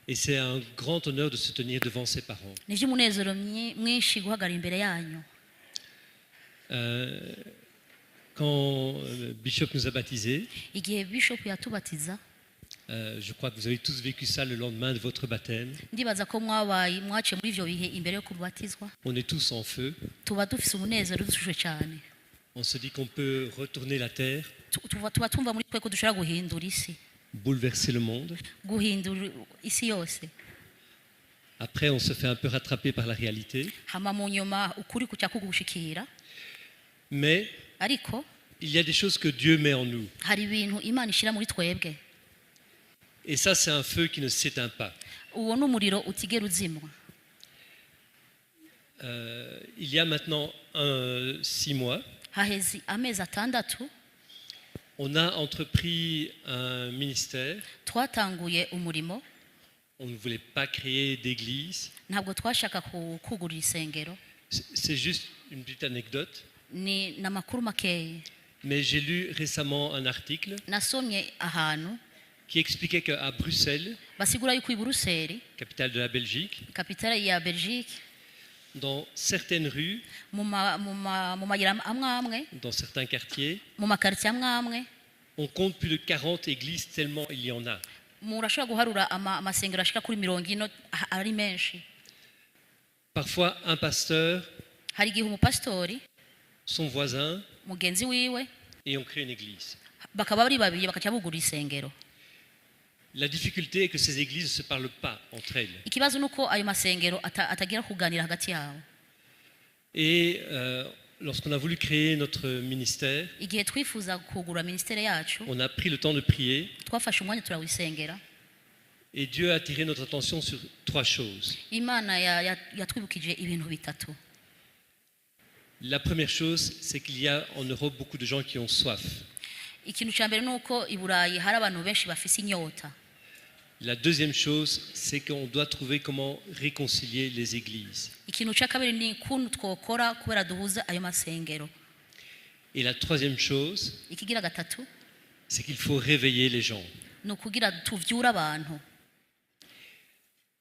Et c'est un grand honneur de se tenir devant ses parents. ni iby'umunezero mwinshi guhagarara imbere yanyu. Quand Bishop nous a baptisés, Igihe bishop yatubatiza, je crois que vous avez tous vécu ça le lendemain de votre baptême. ndibaza ko mwaciye muri ivyo bihe imbere yo kubatizwa. On est tous en feu. Tuba dufise umunezero dushushe cyane. On se dit qu'on peut retourner la terre, Tuba tumva muri twe ko dushobora guhindura isi, bouleverser le monde. guhindura isi yose. Après, on se fait un peu rattraper par la réalité. Hama mu nyuma ukuri kuca kugushikira, Mais ariko il y a des choses que Dieu met en nous. hari ibintu Imana ishira muri twebwe. Et ça, c'est un feu qui ne s'éteint pas. Uwo n'umuriro utigera uzimwa. Il y a maintenant 6 mois, Hahezi amezi atandatu on a entrepris un ministère. twatanguye umurimo. On ne voulait pas créer d'église. Ntabwo twashaka kugurira isengero, C'est juste une petite anecdote. ni namakuru makeya. Mais j'ai lu récemment un article Nasomye ahantu qui expliquait qu'à Bruxelles, basigura yuko i Buruseli, capitale de la Belgique, kapitale ya Belgique, dans certaines rues, mu mayira amwe, dans certains quartiers, mu makaritiye amwe, on compte plus de 40 églises tellement il y en a. murashobora guharura amasengero ashika kuri 40 ari menshi. Parfois, un pasteur, Hari igihe umupasitori son voisin, mugenzi wiwe et on crée une église. bakaba bari babiri bakaca bugura isengero. La difficulté est que ces églises ne se parlent pas entre elles. Ikibazo nuko ayo masengero atagira kuganira hagati yabo. Et lorsqu'on a voulu créer notre ministère, Igihe twifuza kugura ministere yacu, on a pris le temps de prier twafashe umwanya turawisengera. et Dieu a attiré notre attention sur 3 choses. Imana yatwibukije ibintu bitatu. La première chose, c'est qu'il y a en Europe beaucoup de gens qui ont soif. Ikintu cya mbere nuko i Burayi hari abantu benshi bafise inyota. La deuxième chose, c'est qu'on doit trouver comment réconcilier les églises. Ikintu cya kabiri ni kuntu twokora kubera duhuza ayo masengero. Et la troisième chose, Ikigira gatatu c'est qu'il faut réveiller les gens. ni ukugira tuvyura abantu.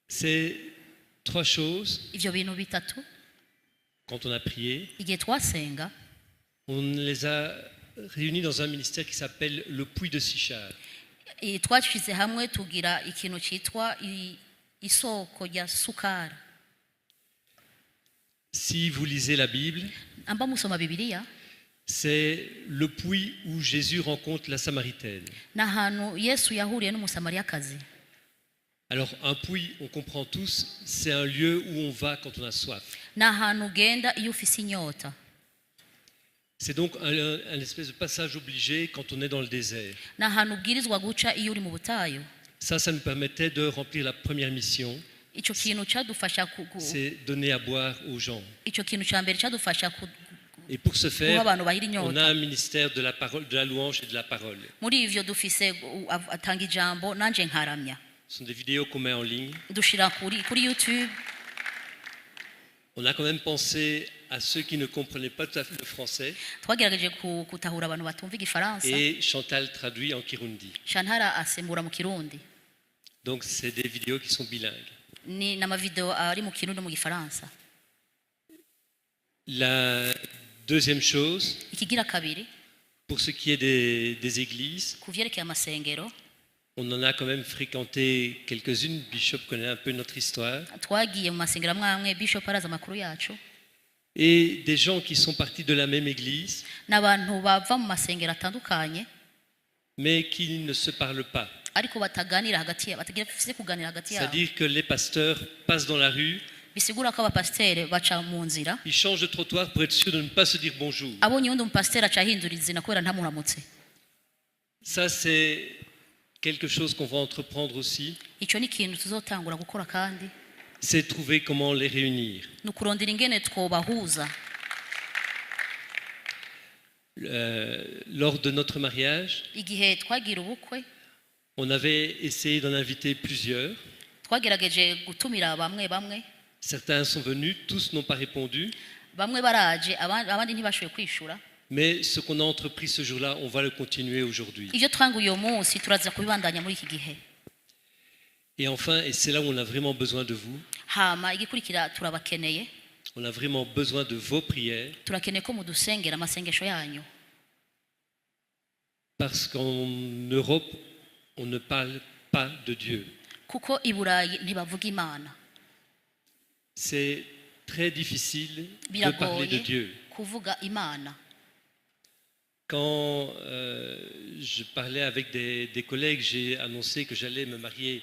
Ces 3 choses, Ivyo bintu bitatu quand on a prié, igihe twasenga, on les a réunis dans un ministère qui s'appelle le Puits de Sichard. twashize hamwe tugira ikintu cyitwa isoko rya sukara. Si vous lisez la Bible, Amba musoma Bibiliya, c'est le puits où Jésus rencontre la Samaritaine. n'ahantu Yesu yahuriye n'umusamariyakazi. Alors un puits, on comprend tous, c'est un lieu où on va quand on a soif. N'ahantu ugenda iyo ufise inyota. C'est donc un espèce de passage obligé quand on est dans le désert. N'ahantu ubwirizwa guca iyo uri mu butayu. Ça nous permettait de remplir la première mission, Ico kintu cyadufasha c'est donner à boire aux gens. ico kintu cya mbere cyadufasha Et pour ce guha faire, abantu bahira on a inyota. un ministère de la parole, de la louange et de la parole. Muri ivyo dufise atanga ijambo nanje nkaramya. Ce sont des vidéos qu'on met en ligne. Dushira kuri YouTube. On a quand même pensé à ceux qui ne comprenaient pas tout à fait le français. Twagerageje kutahura abantu batumva igifaransa. Et Chantal traduit en Kirundi. Shantara asembura mu Kirundi. Donc c'est des vidéos qui sont bilingues. Ni n'amavideo ari mu Kirundi mu gifaransa. La deuxième chose, Ikigira kabiri pour ce qui est des églises, kuvyerekeye amasengero, on en a quand même fréquenté quelques-unes. Bishop connaît un peu notre histoire. twagiye mu masengero amwe Bishop araza amakuru yacu. Et des gens qui sont partis de la même église, N'abantu bava mu masengero atandukanye mais qui ne se parlent pas. ariko bataganira hagati yabo, batagifise kuganira hagati yabo. C'est-à-dire que les pasteurs passent dans la rue, Bisigura ko abapasiteri baca mu nzira, ils changent de trottoir pour être sûrs de ne pas se dire bonjour. abonye undi umupasiteri aca ahindura izina kubera ntamuramutse. Ça, c'est quelque chose qu'on va entreprendre aussi, Ico ni ikintu tuzotangura gukora kandi c'est trouver comment les réunir. ni ukurondera ingene twobahuza. Lors de notre mariage, Igihe twagira ubukwe, on avait essayé d'en inviter plusieurs. twagerageje gutumira bamwe. Certains sont venus, tous n'ont pas répondu. Bamwe baraje, abandi ntibashoboye kwishura. Mais ce qu'on a entrepris ce jour-là, on va le continuer aujourd'hui. Ivyo twanguye uyu munsi turaza kubibandanya muri iki gihe. Et enfin, et c'est là où on a vraiment besoin de vous, hama igikurikira turabakeneye on a vraiment besoin de vos prières, turakeneye ko mudusengera amasengesho yanyu parce qu'en Europe, on ne parle pas de Dieu. kuko i Burayi ntibavuga Imana C'est très difficile de parler de biragoye Dieu. kuvuga Imana. Quand je parlais avec des collègues, j'ai annoncé que j'allais me marier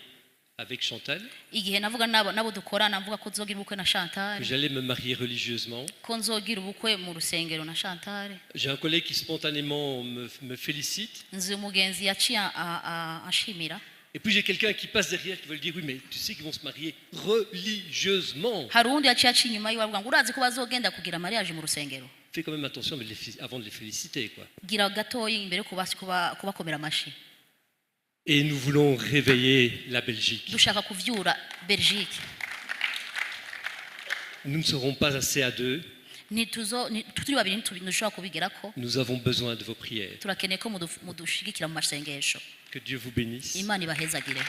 avec Chantal, Igihe navuga nabo dukorana mvuga ko nzogira ubukwe na que Chantal, j'allais me marier religieusement. ko nzogira ubukwe mu rusengero na Chantal. J'ai un collègue qui spontanément me félicite. Nzi umugenzi yaciye ashimira. Et puis j'ai quelqu'un qui passe derrière qui veut lui dire, oui, mais tu sais qu'ils vont se marier religieusement. Hari undi yaciye aciye inyuma yiwe avuga ngo urazi ko bazogenda kugira mariage mu rusengero. Fais quand même attention avant de les féliciter, quoi. Gira gatoyi imbere kubakomera amashi. Et nous voulons réveiller la Belgique. Dushaka kuvyura Belgique. Nous ne serons pas assez à deux. Turi babiri ntidushobora kubigerako. Nous avons besoin de vos prières. Turakeneye ko mudushigikira mu masengesho. Que Dieu vous bénisse. Imana ibahezagire.